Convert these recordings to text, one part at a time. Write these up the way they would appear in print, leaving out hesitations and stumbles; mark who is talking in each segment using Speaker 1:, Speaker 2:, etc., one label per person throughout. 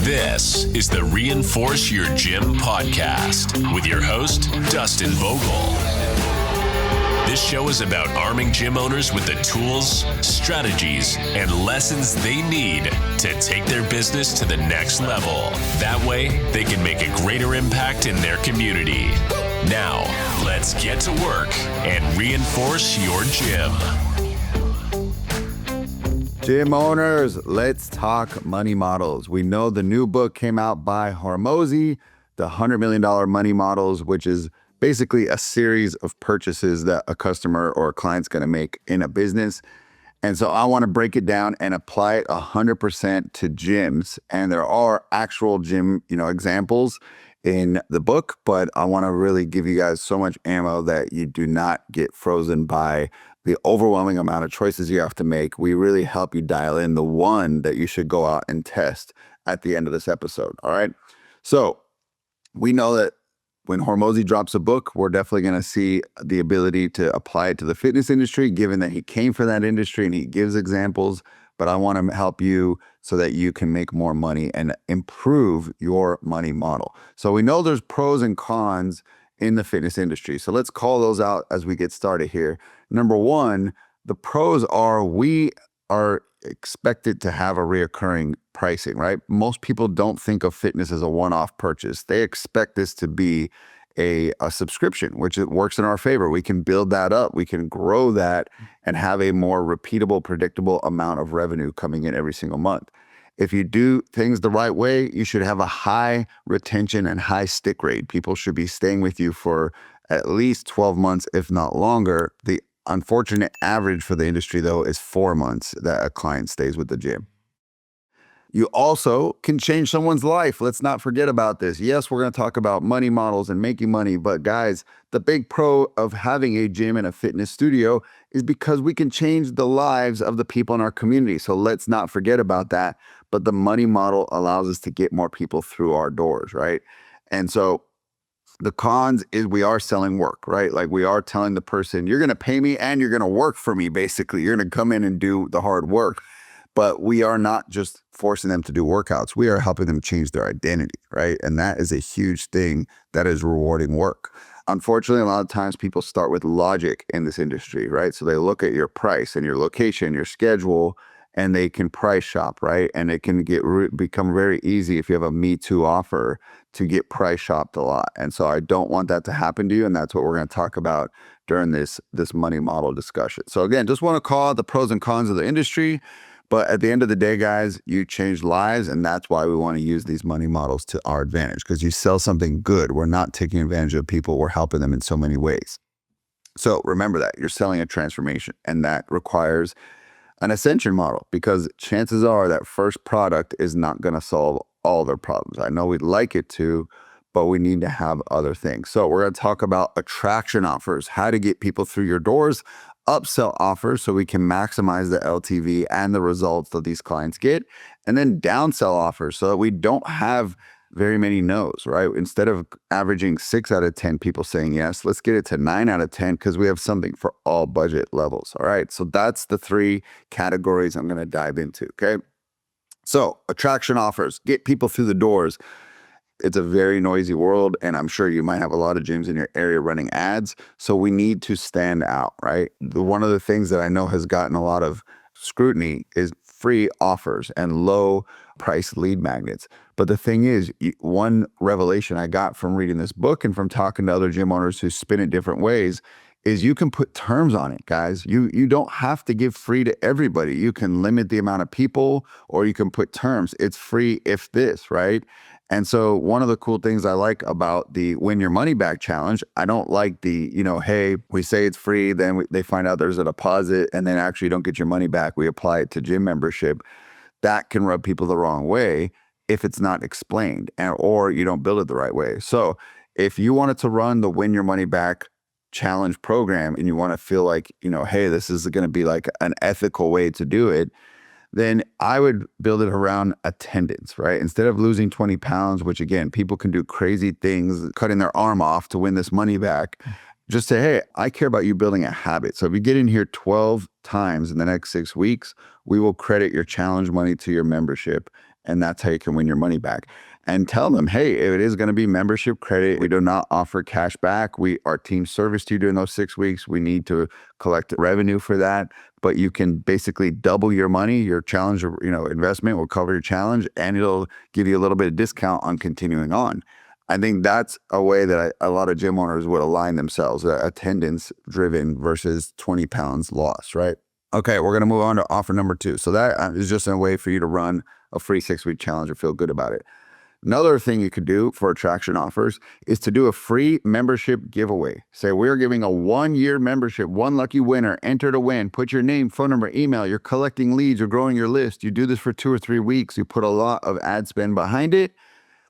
Speaker 1: This is the Reinforce Your Gym podcast with your host, Dustin Vogel. This show is about arming gym owners with the tools, strategies, and lessons they need to take their business to the next level. That way, they can make a greater impact in their community. Now, let's get to work and reinforce your gym.
Speaker 2: Gym owners, let's talk money models. We know the new book came out by Hormozi, the $100 million money models, which is basically a series of purchases that a customer or a client's going to make in a business. And so I want to break it down and apply it 100% to gyms. And there are actual gym, examples in the book, but I want to really give you guys so much ammo that you do not get frozen by the overwhelming amount of choices you have to make. We really help you dial in the one that you should go out and test at the end of this episode. All right. So we know that when Hormozi drops a book, we're definitely going to see the ability to apply it to the fitness industry, given that he came from that industry and he gives examples. But I want to help you so that you can make more money and improve your money model. So we know there's pros and cons in the fitness industry. So let's call those out as we get started here. Number one, the pros are we are expected to have a reoccurring pricing, right? Most people don't think of fitness as a one-off purchase. They expect this to be a subscription, which it works in our favor. We can build that up. We can grow that and have a more repeatable, predictable amount of revenue coming in every single month. If you do things the right way, you should have a high retention and high stick rate. People should be staying with you for at least 12 months, if not longer. The unfortunate average for the industry, though, is 4 months that a client stays with the gym. You also can change someone's life. Let's not forget about this. Yes, we're going to talk about money models and making money, but guys, the big pro of having a gym and a fitness studio is because we can change the lives of the people in our community. So let's not forget about that. But the money model allows us to get more people through our doors, right? And so the cons is we are selling work, right? Like we are telling the person, you're going to pay me and you're going to work for me, basically. You're going to come in and do the hard work. But we are not just forcing them to do workouts. We are helping them change their identity, right? And that is a huge thing that is rewarding work. Unfortunately, a lot of times people start with logic in this industry, right? So they look at your price and your location, your schedule, and they can price shop, right? And it can become very easy if you have a Me Too offer to get price shopped a lot. And so I don't want that to happen to you. And that's what we're going to talk about during this money model discussion. So again, just want to call out the pros and cons of the industry. But at the end of the day, guys, you change lives, and that's why we want to use these money models to our advantage, because you sell something good. We're not taking advantage of people. We're helping them in so many ways. So remember that you're selling a transformation, and that requires an ascension model, because chances are that first product is not going to solve all their problems. I know we'd like it to, but we need to have other things. So we're going to talk about attraction offers, how to get people through your doors, upsell offers so we can maximize the LTV and the results that these clients get, and then downsell offers so that we don't have very many no's, right? Instead of averaging 6 out of 10 people saying yes, let's get it to 9 out of 10 because we have something for all budget levels. All right. So that's the 3 categories I'm going to dive into. Okay. So attraction offers, get people through the doors. It's a very noisy world, and I'm sure you might have a lot of gyms in your area running ads. So we need to stand out, right? One of the things that I know has gotten a lot of scrutiny is free offers and low price lead magnets. But the thing is, one revelation I got from reading this book and from talking to other gym owners who spin it different ways is you can put terms on it, guys. You don't have to give free to everybody. You can limit the amount of people, or you can put terms. It's free if this, right? And so one of the cool things I like about the win your money back challenge, I don't like the, hey, we say it's free, then they find out there's a deposit, and then actually don't get your money back. We apply it to gym membership. That can rub people the wrong way if it's not explained or you don't build it the right way. So if you wanted to run the win your money back challenge program and you want to feel like, hey, this is going to be like an ethical way to do it, then I would build it around attendance, right? Instead of losing 20 pounds, which again, people can do crazy things, cutting their arm off to win this money back. Just say, hey, I care about you building a habit. So if you get in here 12 times in the next 6 weeks, we will credit your challenge money to your membership. And that's how you can win your money back. And tell them, hey, it is going to be membership credit. We do not offer cash back. Our team serviced you during those 6 weeks. We need to collect revenue for that. But you can basically double your money. Your challenge, investment will cover your challenge, and it'll give you a little bit of discount on continuing on. I think that's a way that a lot of gym owners would align themselves, attendance driven versus 20 pounds lost, right? Okay, we're going to move on to offer number 2. So that is just a way for you to run a free 6-week challenge and feel good about it. Another thing you could do for attraction offers is to do a free membership giveaway. Say, we're giving a 1-year membership, one lucky winner, enter to win, put your name, phone number, email, you're collecting leads, you're growing your list. You do this for 2 or 3 weeks, you put a lot of ad spend behind it.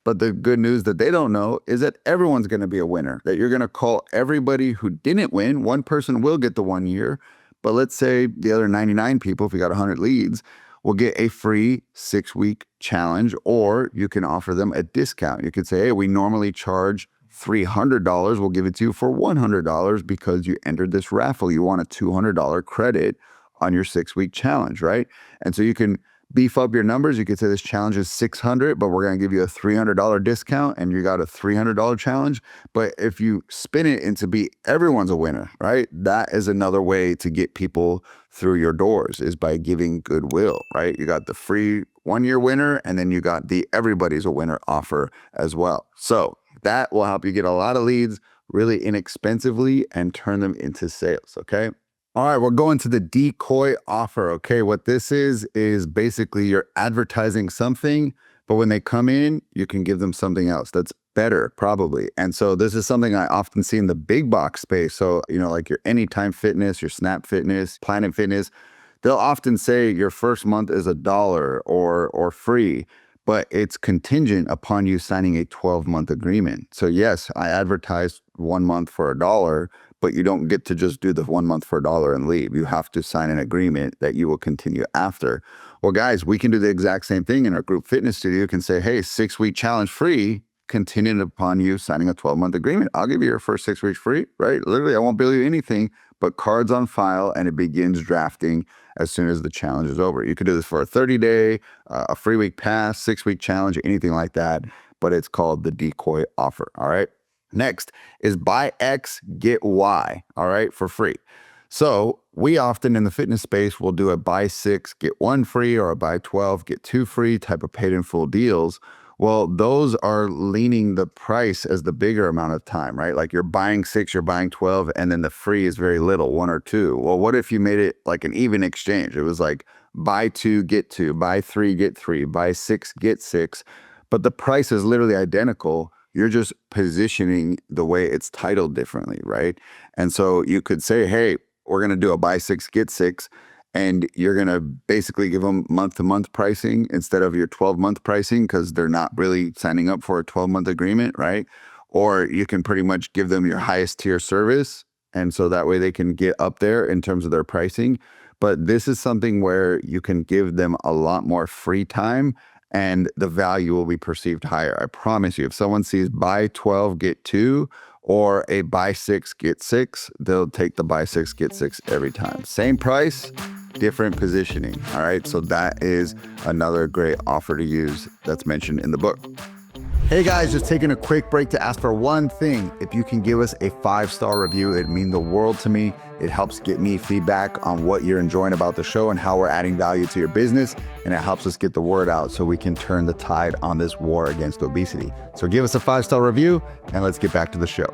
Speaker 2: But the good news that they don't know is that everyone's going to be a winner, that you're going to call everybody who didn't win. One person will get the 1 year, but let's say the other 99 people, if you got 100 leads, will get a free 6-week challenge, or you can offer them a discount. You could say, hey, we normally charge $300. We'll give it to you for $100 because you entered this raffle. You want a $200 credit on your 6-week challenge, right? And so you can beef up your numbers. You could say this challenge is $600, but we're going to give you a $300 discount, and you got a $300 challenge. But if you spin it into be everyone's a winner, right? That is another way to get people through your doors, is by giving goodwill, right? You got the free 1-year winner, and then you got the everybody's a winner offer as well. So that will help you get a lot of leads really inexpensively and turn them into sales, okay? All right, we're going to the decoy offer, okay? What this is basically you're advertising something, but when they come in, you can give them something else that's better, probably. And so this is something I often see in the big box space. So, like your Anytime Fitness, your Snap Fitness, Planet Fitness, they'll often say your first month is $1 or free, but it's contingent upon you signing a 12-month agreement. So yes, I advertise 1 month for $1, but you don't get to just do the 1 month for $1 and leave. You have to sign an agreement that you will continue after. Well, guys, we can do the exact same thing in our group fitness studio. You can say, hey, 6-week challenge free, contingent upon you signing a 12-month agreement. I'll give you your first 6 weeks free, right? Literally, I won't bill you anything, but cards on file, and it begins drafting as soon as the challenge is over. You could do this for a 30-day, a free week pass, 6-week challenge, anything like that, but it's called the decoy offer, all right? Next is buy X, get Y, all right, for free. So we often in the fitness space will do a buy 6, get 1 free, or a buy 12, get 2 free type of paid in full deals. Well, those are leaning the price as the bigger amount of time, right? Like you're buying 6, you're buying 12, and then the free is very little, 1 or 2. Well, what if you made it like an even exchange? It was like buy 2, get 2, buy 3, get 3, buy 6, get 6, but the price is literally identical. You're just positioning the way it's titled differently, right? And so you could say, hey, we're going to do a buy 6, get 6, and you're going to basically give them month-to-month pricing instead of your 12-month pricing, because they're not really signing up for a 12-month agreement, right? Or you can pretty much give them your highest tier service, and so that way they can get up there in terms of their pricing. But this is something where you can give them a lot more free time, and the value will be perceived higher. I promise you, if someone sees buy 12, get 2, or a buy 6, get 6, they'll take the buy 6, get 6 every time. Same price, different positioning, all right? So that is another great offer to use that's mentioned in the book. Hey guys, just taking a quick break to ask for one thing. If you can give us a 5-star review, it'd mean the world to me. It helps get me feedback on what you're enjoying about the show and how we're adding value to your business. And it helps us get the word out so we can turn the tide on this war against obesity. So give us a 5-star review and let's get back to the show.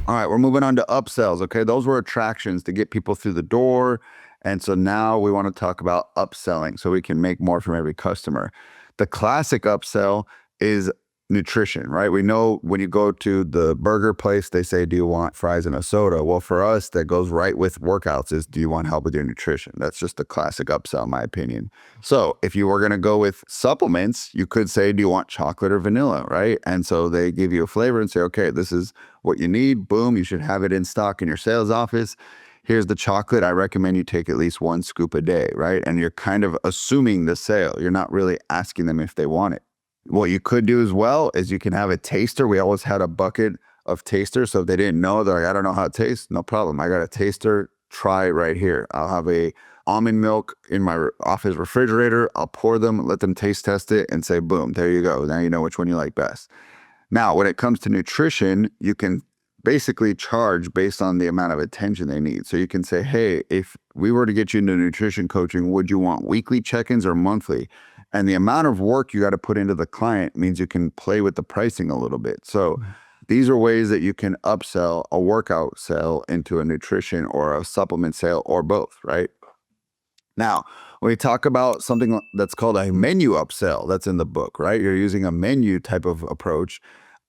Speaker 2: All right, we're moving on to upsells, okay? Those were attractions to get people through the door. And so now we want to talk about upselling so we can make more from every customer. The classic upsell is nutrition, right? We know when you go to the burger place, they say, do you want fries and a soda? Well, for us, that goes right with workouts is, do you want help with your nutrition? That's just the classic upsell, in my opinion. So if you were going to go with supplements, you could say, do you want chocolate or vanilla, right? And so they give you a flavor and say, okay, this is what you need. Boom, you should have it in stock in your sales office. Here's the chocolate. I recommend you take at least 1 scoop a day, right? And you're kind of assuming the sale. You're not really asking them if they want it. What you could do as well is you can have a taster. We always had a bucket of tasters. So if they didn't know, they're like, I don't know how it tastes. No problem. I got a taster. Try it right here. I'll have a almond milk in my office refrigerator. I'll pour them, let them taste test it, and say, boom, there you go. Now you know which one you like best. Now, when it comes to nutrition, you can basically charge based on the amount of attention they need. So you can say, hey, if we were to get you into nutrition coaching, would you want weekly check-ins or monthly? And the amount of work you got to put into the client means you can play with the pricing a little bit. So these are ways that you can upsell a workout sale into a nutrition or a supplement sale or both, right? Now, when we talk about something that's called a menu upsell, that's in the book, right? You're using a menu type of approach.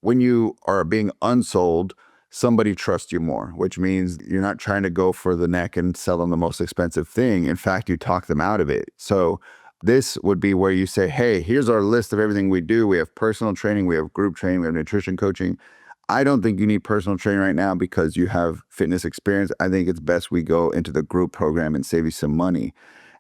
Speaker 2: When you are being unsold, somebody trusts you more, which means you're not trying to go for the neck and sell them the most expensive thing. In fact, you talk them out of it. So this would be where you say, hey, here's our list of everything we do. We have personal training, we have group training, we have nutrition coaching. I don't think you need personal training right now because you have fitness experience. I think it's best we go into the group program and save you some money.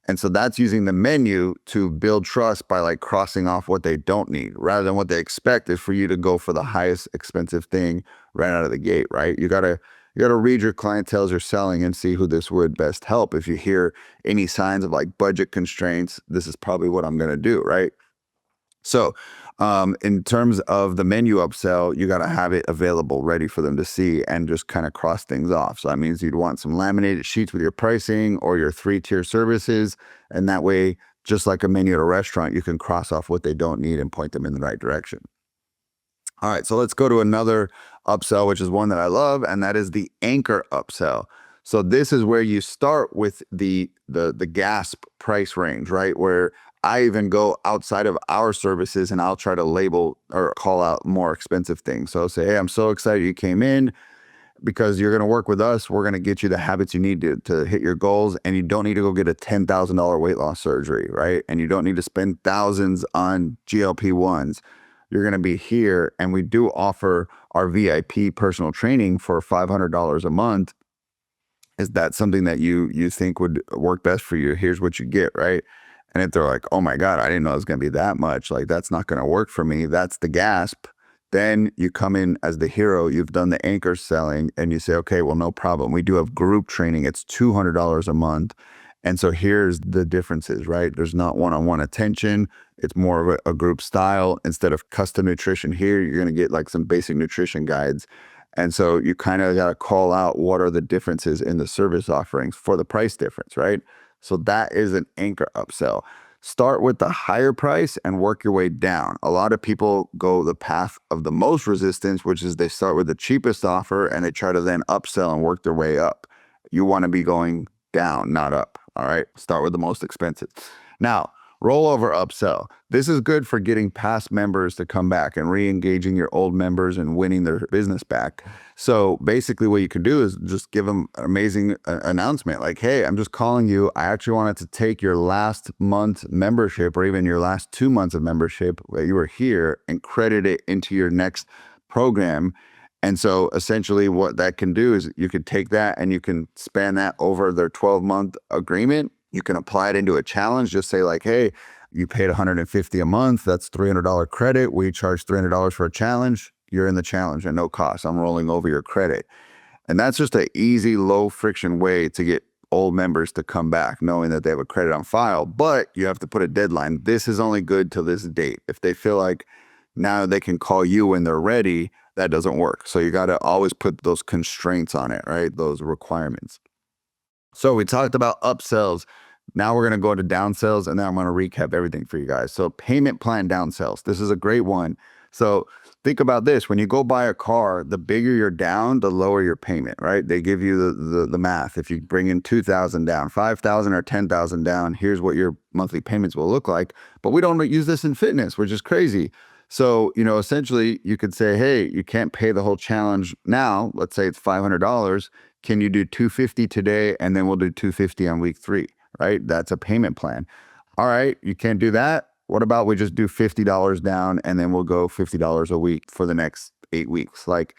Speaker 2: And so that's using the menu to build trust by like crossing off what they don't need rather than what they expect is for you to go for the highest expensive thing right out of the gate, right? You gotta read your clientele as you're selling and see who this would best help. If you hear any signs of like budget constraints, this is probably what I'm gonna do, right? So in terms of the menu upsell, you got to have it available, ready for them to see and just kind of cross things off. So that means you'd want some laminated sheets with your pricing or your 3-tier services. And that way, just like a menu at a restaurant, you can cross off what they don't need and point them in the right direction. All right, so let's go to another upsell, which is one that I love, and that is the anchor upsell. So this is where you start with the gasp price range, right? Where I even go outside of our services and I'll try to label or call out more expensive things. So I'll say, hey, I'm so excited you came in because you're going to work with us. We're going to get you the habits you need to hit your goals. And you don't need to go get a $10,000 weight loss surgery, right? And you don't need to spend thousands on GLP-1s. You're going to be here. And we do offer our VIP personal training for $500 a month. Is that something that you think would work best for you? Here's what you get, right? And if they're like, oh my God, I didn't know it was going to be that much. Like, that's not going to work for me. That's the gasp. Then you come in as the hero. You've done the anchor selling and you say, okay, well, no problem. We do have group training. It's $200 a month. And so here's the differences, right? There's not one-on-one attention. It's more of a group style. Instead of custom nutrition here, you're going to get like some basic nutrition guides. And so you kind of got to call out what are the differences in the service offerings for the price difference, right? So that is an anchor upsell. Start with the higher price and work your way down. A lot of people go the path of the most resistance, which is they start with the cheapest offer and they try to then upsell and work their way up. You want to be going down, not up. All right. Start with the most expensive. Now, rollover upsell. This is good for getting past members to come back and re-engaging your old members and winning their business back. So basically what you can do is just give them an amazing announcement like, hey, I'm just calling you. I actually wanted to take your last month membership or even your last 2 months of membership that you were here and credit it into your next program. And so essentially what that can do is you could take that and you can span that over their 12-month agreement. You can apply it into a challenge. Just say like, hey, you paid $150 a month. That's $300 credit. We charge $300 for a challenge. You're in the challenge at no cost. I'm rolling over your credit. And that's just an easy, low friction way to get old members to come back knowing that they have a credit on file. But you have to put a deadline. This is only good till this date. If they feel like now they can call you when they're ready, that doesn't work. So you got to always put those constraints on it, right? Those requirements. So we talked about upsells. Now we're going to go into downsells, and then I'm going to recap everything for you guys. So payment plan downsells. This is a great one. So think about this. When you go buy a car, the bigger you're down, the lower your payment, right? They give you the math. If you bring in 2,000 down, 5,000 or 10,000 down, here's what your monthly payments will look like. But we don't use this in fitness, which is crazy. So, essentially you could say, hey, you can't pay the whole challenge now. Let's say it's $500. Can you do $250 today? And then we'll do $250 on week 3, right? That's a payment plan. All right, you can't do that. What about we just do $50 down and then we'll go $50 a week for the next 8 weeks? Like,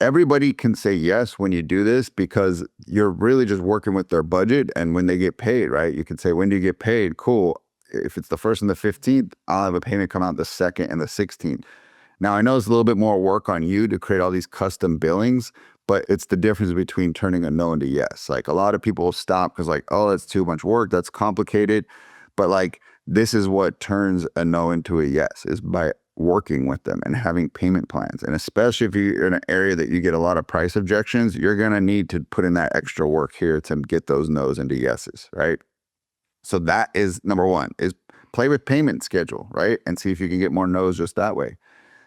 Speaker 2: everybody can say yes when you do this because you're really just working with their budget and when they get paid, right? You can say, when do you get paid? Cool. If it's the 1st and the 15th, I'll have a payment come out the 2nd and the 16th. Now, I know it's a little bit more work on you to create all these custom billings, but it's the difference between turning a no into yes. Like a lot of people stop because like, oh, that's too much work. That's complicated. But like, this is what turns a no into a yes is by working with them and having payment plans. And especially if you're in an area that you get a lot of price objections, you're going to need to put in that extra work here to get those no's into yeses, right? So that is number one is play with payment schedule, right? And see if you can get more no's just that way.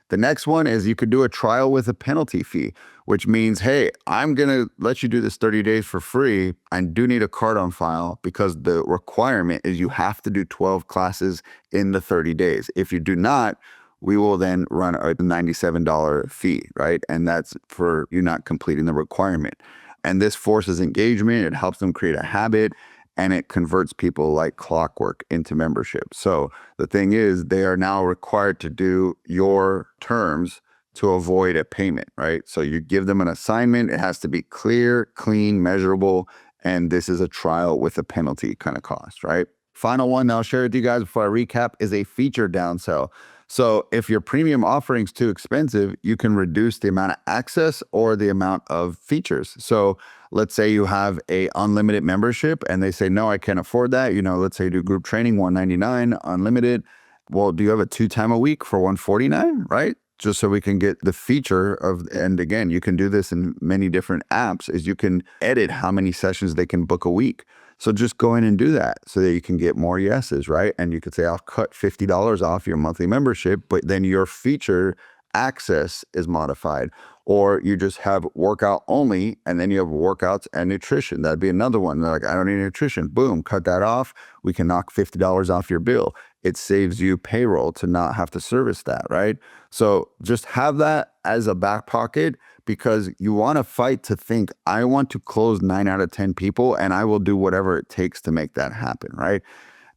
Speaker 2: The next one is you could do a trial with a penalty fee, which means, hey, I'm going to let you do this 30 days for free. I do need a card on file because the requirement is you have to do 12 classes in the 30 days. If you do not, we will then run a $97 fee, right? And that's for you not completing the requirement. And this forces engagement. It helps them create a habit and it converts people like clockwork into membership. So the thing is, they are now required to do your terms to avoid a payment, right? So you give them an assignment. It has to be clear, clean, measurable. And this is a trial with a penalty kind of cost, right? Final one that I'll share with you guys before I recap is a feature downsell. So if your premium offering is too expensive, you can reduce the amount of access or the amount of features. So let's say you have a unlimited membership and they say, no, I can't afford that. Let's say you do group training, $199, unlimited. Well, do you have a 2 time a week for $149, right? Just so we can get the feature of, and again, you can do this in many different apps, is you can edit how many sessions they can book a week. So just go in and do that so that you can get more yeses, right? And you could say, I'll cut $50 off your monthly membership, but then your feature access is modified. Or you just have workout only, and then you have workouts and nutrition. That'd be another one. They're like, I don't need nutrition. Boom, cut that off. We can knock $50 off your bill. It saves you payroll to not have to service that, right? So just have that as a back pocket because you want to fight to think, I want to close 9 out of 10 people and I will do whatever it takes to make that happen, right?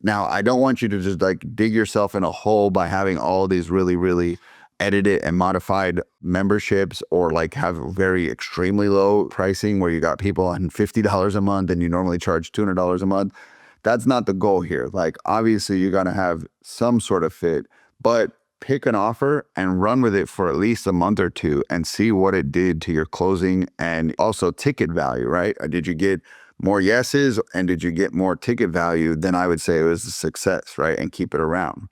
Speaker 2: Now, I don't want you to just like dig yourself in a hole by having all these really, really edited and modified memberships or like have very extremely low pricing where you got people on $50 a month and you normally charge $200 a month. That's not the goal here. Like, obviously, you're going to have some sort of fit, but pick an offer and run with it for at least a month or two and see what it did to your closing and also ticket value, right? Did you get more yeses and did you get more ticket value? Then I would say it was a success, right? And keep it around.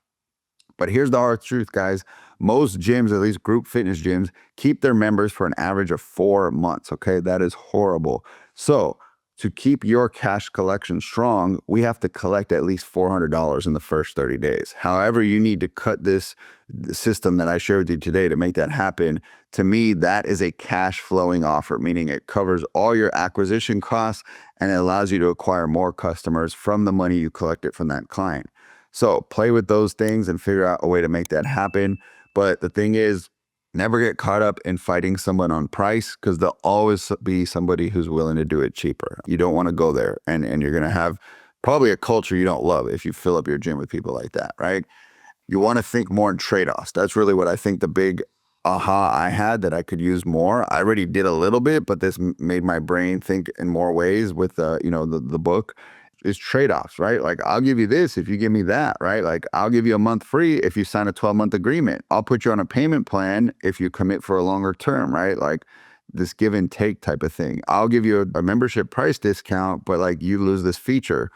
Speaker 2: But here's the hard truth, guys. Most gyms, at least group fitness gyms, keep their members for an average of 4 months, okay? That is horrible. So to keep your cash collection strong, we have to collect at least $400 in the first 30 days. However, you need to cut this system that I shared with you today to make that happen. To me, that is a cash flowing offer, meaning it covers all your acquisition costs and it allows you to acquire more customers from the money you collected from that client. So play with those things and figure out a way to make that happen. But the thing is, never get caught up in fighting someone on price because there'll always be somebody who's willing to do it cheaper. You don't want to go there. And you're going to have probably a culture you don't love if you fill up your gym with people like that, right? You want to think more in trade-offs. That's really what I think the big aha I had that I could use more. I already did a little bit, but this made my brain think in more ways with the book. Is trade-offs, right? Like, I'll give you this if you give me that, right? Like, I'll give you a month free if you sign a 12-month agreement. I'll put you on a payment plan if you commit for a longer term, right? Like this give and take type of thing. I'll give you a membership price discount, but like you lose this feature.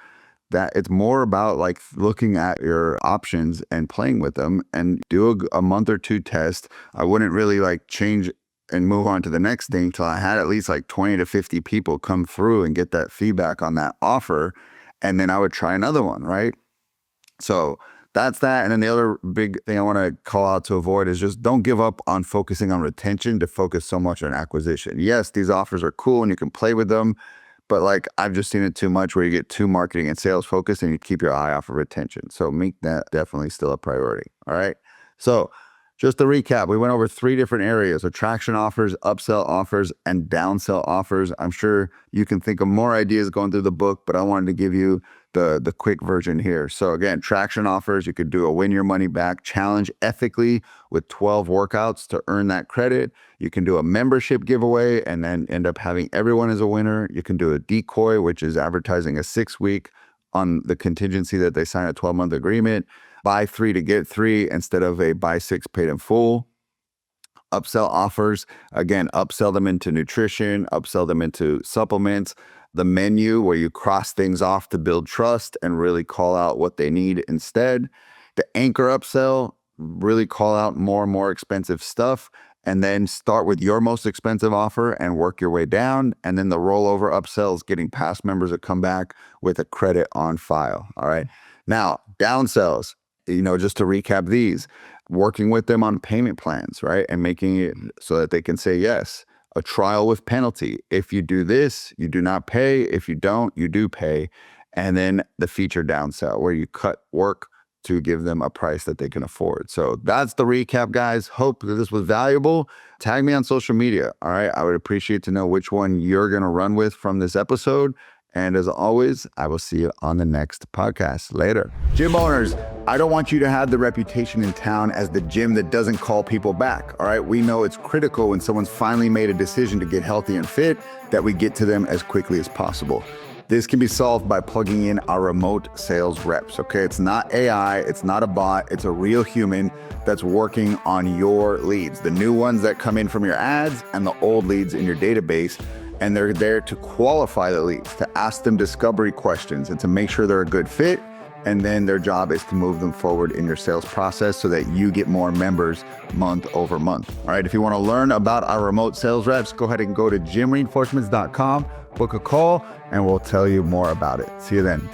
Speaker 2: That it's more about like looking at your options and playing with them and do a month or two test. I wouldn't really like change and move on to the next thing till I had at least like 20 to 50 people come through and get that feedback on that offer. And then I would try another one, right? So that's that. And then the other big thing I want to call out to avoid is just don't give up on focusing on retention to focus so much on acquisition. Yes, these offers are cool and you can play with them, but like I've just seen it too much where you get too marketing and sales focused and you keep your eye off of retention. So make that definitely still a priority. All right. So just to recap, we went over 3 different areas: attraction offers, upsell offers, and downsell offers. I'm sure you can think of more ideas going through the book, but I wanted to give you the quick version here. So again, traction offers, you could do a win your money back challenge ethically with 12 workouts to earn that credit. You can do a membership giveaway and then end up having everyone as a winner. You can do a decoy, which is advertising a 6-week on the contingency that they sign a 12-month agreement. Buy 3 to get 3 instead of a buy 6 paid in full. upsell offers. Again, upsell them into nutrition, upsell them into supplements, the menu where you cross things off to build trust and really call out what they need instead. The anchor upsell, really call out more and more expensive stuff, and then start with your most expensive offer and work your way down. And then the rollover upsells, getting past members that come back with a credit on file. All right. Now, downsells, just to recap these, working with them on payment plans, right? And making it so that they can say yes. A trial with penalty. If you do this, you do not pay. If you don't, you do pay. And then the feature downsell, where you cut work to give them a price that they can afford. So that's the recap, guys. Hope that this was valuable. Tag me on social media. All right. I would appreciate to know which one you're going to run with from this episode. And as always, I will see you on the next podcast. Later. Gym owners, I don't want you to have the reputation in town as the gym that doesn't call people back. All right. We know it's critical when someone's finally made a decision to get healthy and fit that we get to them as quickly as possible. This can be solved by plugging in our remote sales reps, okay? It's not AI, it's not a bot, it's a real human that's working on your leads, the new ones that come in from your ads and the old leads in your database. And they're there to qualify the leads, to ask them discovery questions and to make sure they're a good fit. And then their job is to move them forward in your sales process so that you get more members month over month. All right, if you want to learn about our remote sales reps, go ahead and go to gymreinforcements.com, book a call, and we'll tell you more about it. See you then.